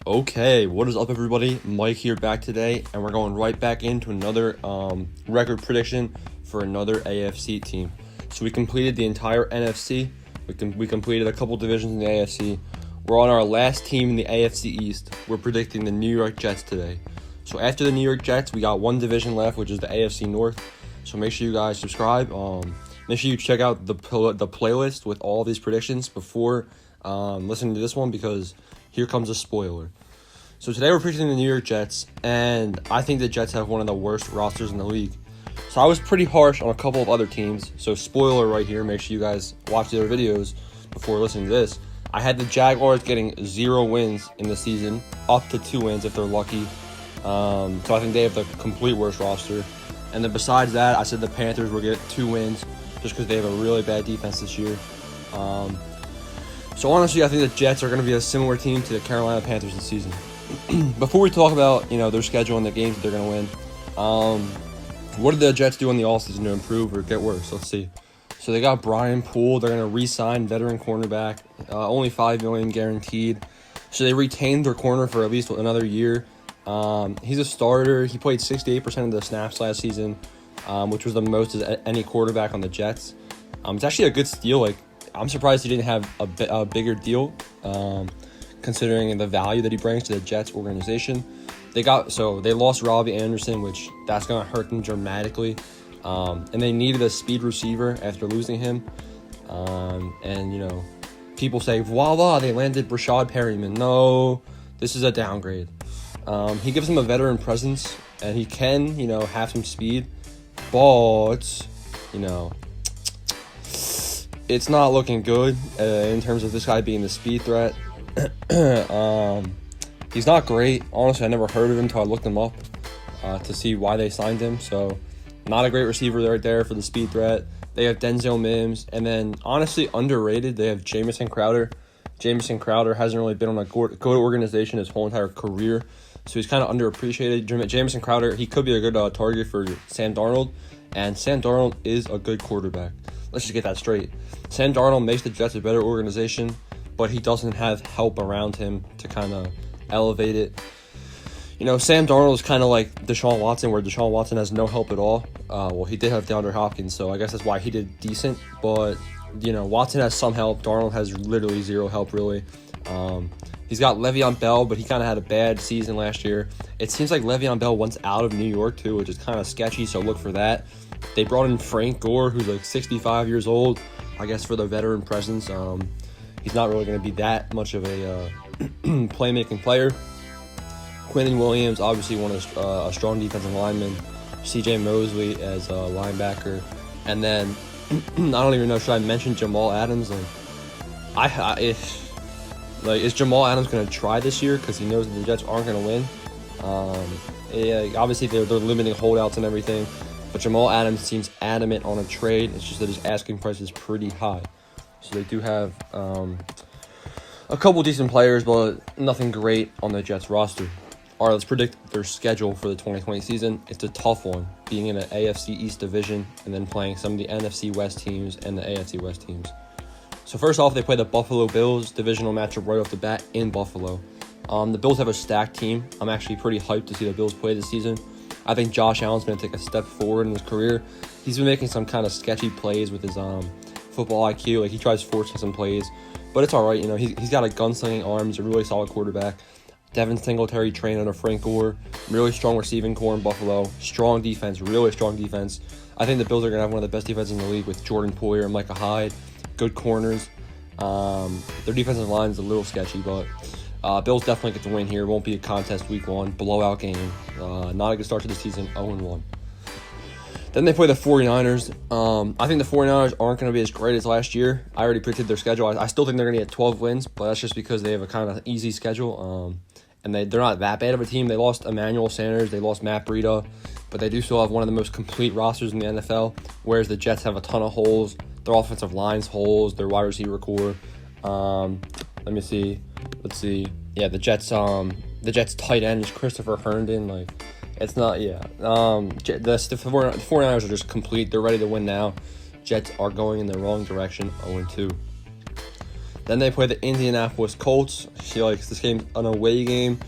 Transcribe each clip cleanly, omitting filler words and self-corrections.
Okay, what is up, everybody? Mike here back today, and we're going right back into another record prediction for another AFC team. So we completed the entire NFC. We completed a couple divisions in the AFC. We're on our last team in the AFC East. We're predicting the New York Jets today. So after the New York Jets, we got one division left, which is the AFC North. So make sure you guys subscribe. Make sure you check out the playlist with all these predictions before listening to this one, because here comes a spoiler. So today we're predicting the New York Jets, and I think the Jets have one of the worst rosters in the league. So I was pretty harsh on a couple of other teams. So spoiler right here, make sure you guys watch the other videos before listening to this. I had the Jaguars getting 0 wins in the season, up to 2 wins if they're lucky. So I think they have the complete worst roster. And then besides that, I said the Panthers will get 2 wins just because they have a really bad defense this year. So honestly, I think the Jets are going to be a similar team to the Carolina Panthers this season. Before we talk about their schedule and the games that they're going to win, what did the Jets do in the offseason to improve or get worse? Let's see. So they got Brian Poole. They're going to re-sign veteran cornerback, only $5 million guaranteed. So they retained their corner for at least another year. He's a starter. He played 68% of the snaps last season, which was the most as any quarterback on the Jets. It's actually a good steal. I'm surprised he didn't have a bigger deal, considering the value that he brings to the Jets organization. They lost Robbie Anderson, which that's going to hurt them dramatically. And they needed a speed receiver after losing him. People say, voila, they landed Rashad Perryman. No, this is a downgrade. He gives them a veteran presence, and he can, have some speed. But, it's not looking good in terms of this guy being the speed threat. He's not great. Honestly, I never heard of him until I looked him up to see why they signed him. So, not a great receiver right there for the speed threat. They have Denzel Mims, and then honestly underrated, they have Jamison Crowder. Jamison Crowder hasn't really been on a good organization his whole entire career, so he's kind of underappreciated. Jamison Crowder, he could be a good target for Sam Darnold, and Sam Darnold is a good quarterback. Let's just get that straight. Sam Darnold makes the Jets a better organization, but he doesn't have help around him to kind of elevate it. Sam Darnold is kind of like Deshaun Watson, where Deshaun Watson has no help at all. He did have DeAndre Hopkins, so I guess that's why he did decent. But, Watson has some help. Darnold has literally zero help, really. He's got Le'Veon Bell, but he kind of had a bad season last year. It seems like Le'Veon Bell wants out of New York, too, which is kind of sketchy, so look for that. They brought in Frank Gore, who's like 65 years old, I guess, for the veteran presence. He's not really going to be that much of a playmaking player. Quentin Williams, obviously a strong defensive lineman. C.J. Mosley as a linebacker. And then, I don't even know, should I mention Jamal Adams? Is Jamal Adams going to try this year because he knows that the Jets aren't going to win? Obviously, they're limiting holdouts and everything. But Jamal Adams seems adamant on a trade. It's just that his asking price is pretty high. So they do have a couple decent players, but nothing great on the Jets roster. All right, let's predict their schedule for the 2020 season. It's a tough one, being in an AFC East division and then playing some of the NFC West teams and the AFC West teams. So first off, they play the Buffalo Bills, divisional matchup right off the bat in Buffalo. The Bills have a stacked team. I'm actually pretty hyped to see the Bills play this season. I think Josh Allen's going to take a step forward in his career. He's been making some kind of sketchy plays with his football IQ. He tries forcing some plays, but it's all right. He's got a gunslinging arm. He's a really solid quarterback. Devin Singletary trained under Frank Gore. Really strong receiving core in Buffalo. Strong defense, really strong defense. I think the Bills are going to have one of the best defenses in the league with Jordan Poyer and Micah Hyde. Good corners. Their defensive line is a little sketchy, but Bills definitely get the win here. It won't be a contest week 1. Blowout game. Not a good start to the season. 0-1. Then they play the 49ers. I think the 49ers aren't going to be as great as last year. I already predicted their schedule. I still think they're going to get 12 wins, but that's just because they have a kind of easy schedule. And they're not that bad of a team. They lost Emmanuel Sanders. They lost Matt Breida. But they do still have one of the most complete rosters in the NFL, whereas the Jets have a ton of holes. Their offensive line's holes. Their wide receiver core. Let me see. Let's see. Yeah, the Jets tight end is Christopher Herndon. It's not, yeah. The 49ers are just complete. They're ready to win now. Jets are going in the wrong direction, 0-2. Then they play the Indianapolis Colts. This game, an away game.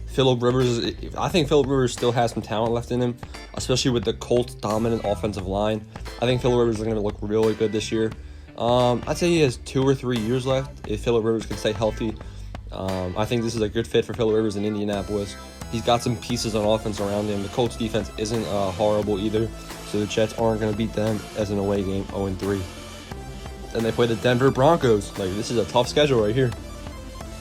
Phillip Rivers, I think Phillip Rivers still has some talent left in him, especially with the Colts' dominant offensive line. I think Phillip Rivers is going to look really good this year. I'd say he has 2 or 3 years left if Phillip Rivers can stay healthy. I think this is a good fit for Phillip Rivers in Indianapolis. He's got some pieces on offense around him. The Colts defense isn't horrible either, so the Jets aren't going to beat them as an away game 0-3. Then they play the Denver Broncos. This is a tough schedule right here.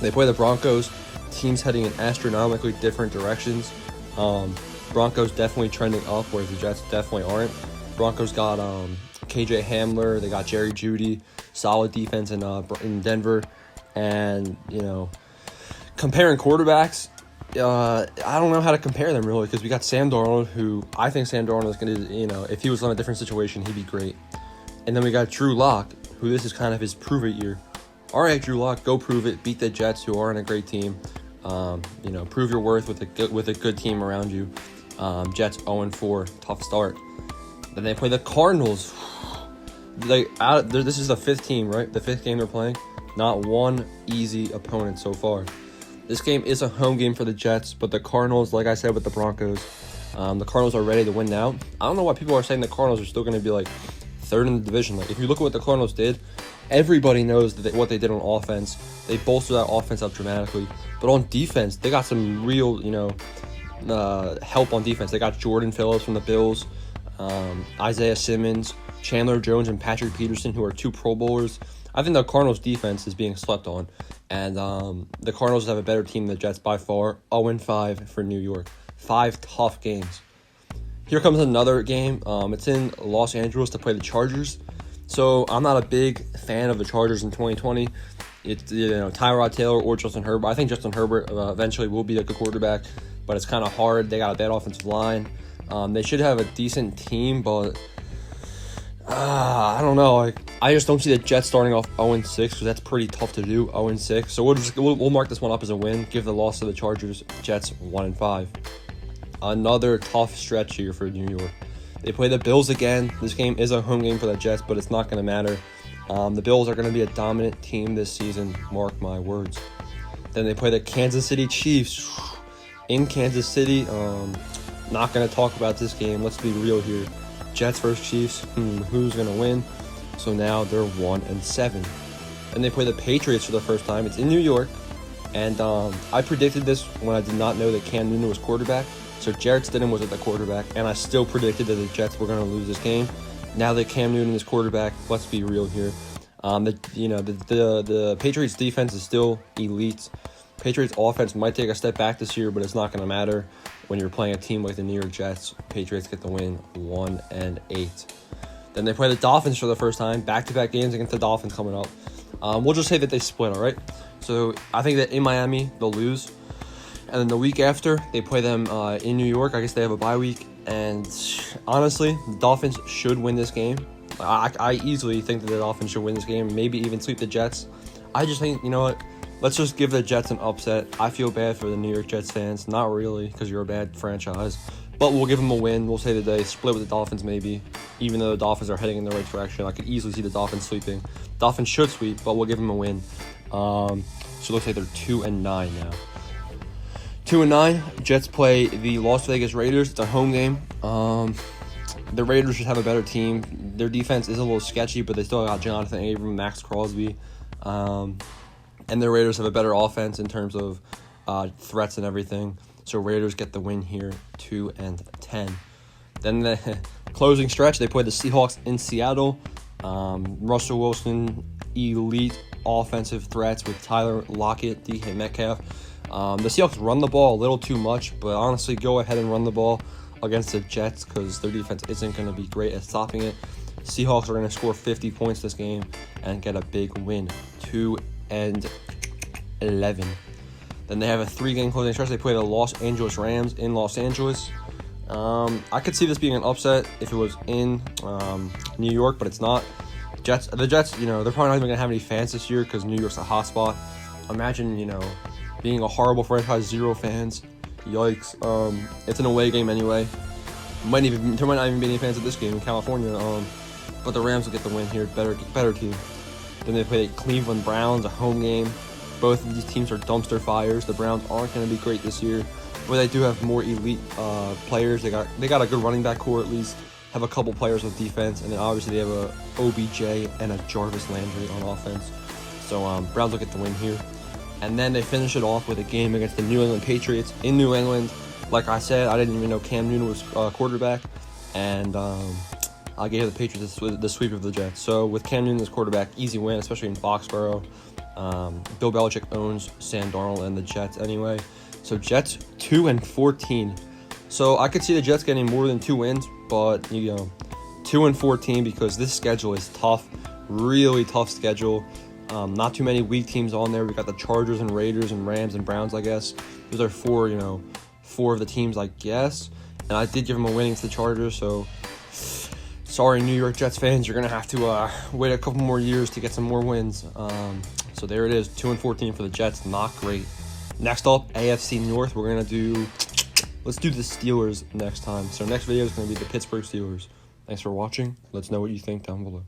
They play the Broncos, teams heading in astronomically different directions. Broncos definitely trending up, whereas the Jets definitely aren't. Broncos got KJ Hamler, they got Jerry Jeudy, solid defense in Denver, and comparing quarterbacks, I don't know how to compare them really, because we got Sam Darnold, who I think Sam Darnold is going to, if he was on a different situation, he'd be great. And then we got Drew Lock, who this is kind of his prove it year. All right, Drew Lock, go prove it. Beat the Jets, who aren't a great team. Prove your worth with a good team around you. Jets 0-4, tough start. Then they play the Cardinals. This is the fifth team, right? The fifth game they're playing. Not one easy opponent so far. This game is a home game for the Jets, but the Cardinals, like I said with the Broncos, the Cardinals are ready to win now. I don't know why people are saying the Cardinals are still going to be third in the division. If you look at what the Cardinals did, everybody knows what they did on offense. They bolstered that offense up dramatically. But on defense, they got some real, help on defense. They got Jordan Phillips from the Bills, Isaiah Simmons, Chandler Jones, and Patrick Peterson, who are 2 Pro Bowlers. I think the Cardinals' defense is being slept on. And the Cardinals have a better team than the Jets by far. 0-5 for New York. 5 tough games. Here comes another game. It's in Los Angeles to play the Chargers. So I'm not a big fan of the Chargers in 2020. It's Tyrod Taylor or Justin Herbert. I think Justin Herbert eventually will be a good quarterback, but it's kind of hard. They got a bad offensive line. They should have a decent team, but I don't know. I just don't see the Jets starting off 0-6 because that's pretty tough to do. 0-6. So we'll mark this one up as a win. Give the loss to the Chargers. Jets 1-5. Another tough stretch here for New York. They play the Bills again. This game is a home game for the Jets, but it's not going to matter. The Bills are going to be a dominant team this season. Mark my words. Then they play the Kansas City Chiefs in Kansas City. Not going to talk about this game. Let's be real here. Jets versus Chiefs. Who's going to win? So now they're 1-7. And they play the Patriots for the first time. It's in New York. And I predicted this when I did not know that Cam Newton was quarterback. So Jarrett Stidham was at the quarterback, and I still predicted that the Jets were going to lose this game. Now that Cam Newton is quarterback, let's be real here. The Patriots defense is still elite. Patriots offense might take a step back this year, but it's not going to matter when you're playing a team like the New York Jets. Patriots get the win 1-8. Then they play the Dolphins for the first time. Back-to-back games against the Dolphins coming up. We'll just say that they split, all right? So I think that in Miami, they'll lose. And then the week after, they play them in New York. I guess they have a bye week. And honestly, the Dolphins should win this game. I easily think that the Dolphins should win this game, maybe even sweep the Jets. I just think, you know what? Let's just give the Jets an upset. I feel bad for the New York Jets fans. Not really, because you're a bad franchise. But we'll give them a win. We'll say that they split with the Dolphins maybe. Even though the Dolphins are heading in the right direction, I could easily see the Dolphins sweeping. Dolphins should sweep, but we'll give them a win. So it looks like they're 2-9 now. 2-9, Jets play the Las Vegas Raiders. It's a home game. The Raiders should have a better team. Their defense is a little sketchy, but they still got Jonathan Abram, Max Crosby. And the Raiders have a better offense in terms of threats and everything. So Raiders get the win here, 2-10. Then the closing stretch, they play the Seahawks in Seattle. Russell Wilson, elite offensive threats with Tyler Lockett, DK Metcalf. The Seahawks run the ball a little too much, but honestly, go ahead and run the ball against the Jets because their defense isn't going to be great at stopping it. Seahawks are going to score 50 points this game and get a big win, 2-11. Then they have a 3-game closing stretch. They play the Los Angeles Rams in Los Angeles. I could see this being an upset if it was in New York, but it's not. The Jets, they're probably not even going to have any fans this year because New York's a hot spot. Imagine, being a horrible franchise, 0 fans. Yikes. It's an away game anyway. There might not even be any fans at this game in California. But the Rams will get the win here. Better team. Then they play the Cleveland Browns, a home game. Both of these teams are dumpster fires. The Browns aren't going to be great this year, but they do have more elite players. They got a good running back core at least. Have a couple players with defense, and then obviously they have a OBJ and a Jarvis Landry on offense. So Browns will get the win here. And then they finish it off with a game against the New England Patriots in New England. Like I said, I didn't even know Cam Newton was quarterback, and I gave the Patriots the sweep of the Jets. So with Cam Newton as quarterback, easy win, especially in Foxborough. Bill Belichick owns Sam Darnold and the Jets anyway. So Jets 2-14. So I could see the Jets getting more than 2 wins, but 2-14 because this schedule is tough, really tough schedule. Not too many weak teams on there. We got the Chargers and Raiders and Rams and Browns, I guess. Those are four of the teams, I guess. And I did give them a win against the Chargers, so sorry, New York Jets fans, you're gonna have to wait a couple more years to get some more wins. So there it is, 2-14 for the Jets. Not great. Next up, AFC North. Let's do the Steelers next time. So next video is gonna be the Pittsburgh Steelers. Thanks for watching. Let's know what you think down below.